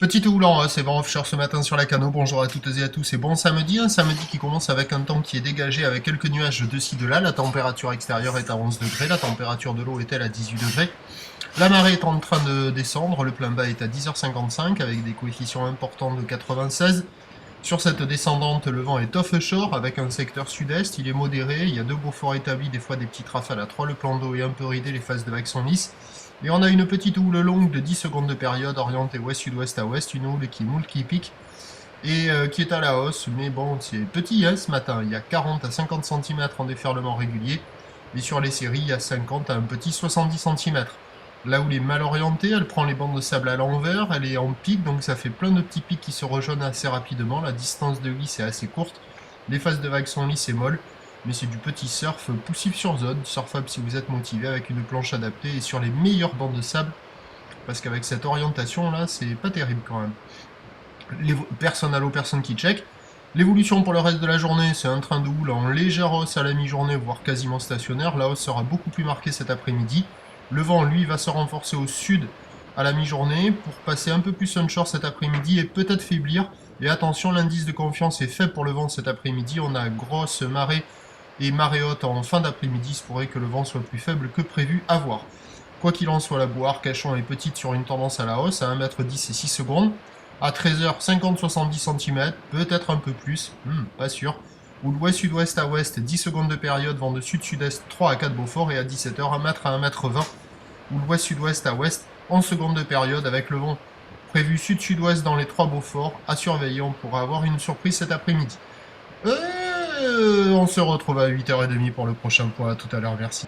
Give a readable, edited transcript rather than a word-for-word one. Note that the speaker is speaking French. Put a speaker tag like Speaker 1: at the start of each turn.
Speaker 1: Petit Oulan, c'est vent offshore ce matin sur la Cano. Bonjour à toutes et à tous. Et bon samedi, un samedi qui commence avec un temps qui est dégagé avec quelques nuages de ci de là. La température extérieure est à 11 degrés, la température de l'eau est-elle à 18 degrés. La marée est en train de descendre, le plein bas est à 10h55 avec des coefficients importants de 96. Sur cette descendante, le vent est offshore avec un secteur sud-est, il est modéré, il y a deux beaux forts établis, des fois des petites rafales à 3, le plan d'eau est un peu ridé, les phases de vagues sont lisses. Et on a une petite houle longue de 10 secondes de période, orientée ouest-sud-ouest à ouest, une houle qui pique et qui est à la hausse, mais bon, c'est petit ce matin, il y a 40 à 50 cm en déferlement régulier, et sur les séries, il y a 50 à un petit 70 cm. Là où elle est mal orientée, elle prend les bancs de sable à l'envers, elle est en pic, donc ça fait plein de petits pics qui se rejoignent assez rapidement, la distance de glisse est assez courte, les phases de vagues sont lisses et molles, mais c'est du petit surf poussif sur zone, surfable si vous êtes motivé avec une planche adaptée et sur les meilleurs bancs de sable, parce qu'avec cette orientation là, c'est pas terrible quand même. Personne à l'eau, personne qui check. L'évolution pour le reste de la journée, c'est un train de houle en légère hausse à la mi-journée, voire quasiment stationnaire. La hausse sera beaucoup plus marquée cet après-midi. Le vent, lui, va se renforcer au sud à la mi-journée pour passer un peu plus onshore cet après-midi et peut-être faiblir. Et attention, l'indice de confiance est faible pour le vent cet après-midi. On a grosse marée et marée haute en fin d'après-midi. Il se pourrait que le vent soit plus faible que prévu, à voir. Quoi qu'il en soit, la boue Arcachon est petite sur une tendance à la hausse à 1,10 m et 6 secondes. À 13h, 50-70 cm, peut-être un peu plus, pas sûr. Ou l'ouest-sud-ouest à ouest, 10 secondes de période, vent de sud-sud-est 3 à 4 Beaufort, et à 17h, 1 m à 1,20 m. Ou l'ouest-sud-ouest à ouest, 11 secondes de période, avec le vent prévu sud-sud-ouest dans les 3 Beaufort, à surveiller, on pourra avoir une surprise cet après-midi. On se retrouve à 8h30 pour le prochain point, à tout à l'heure, merci.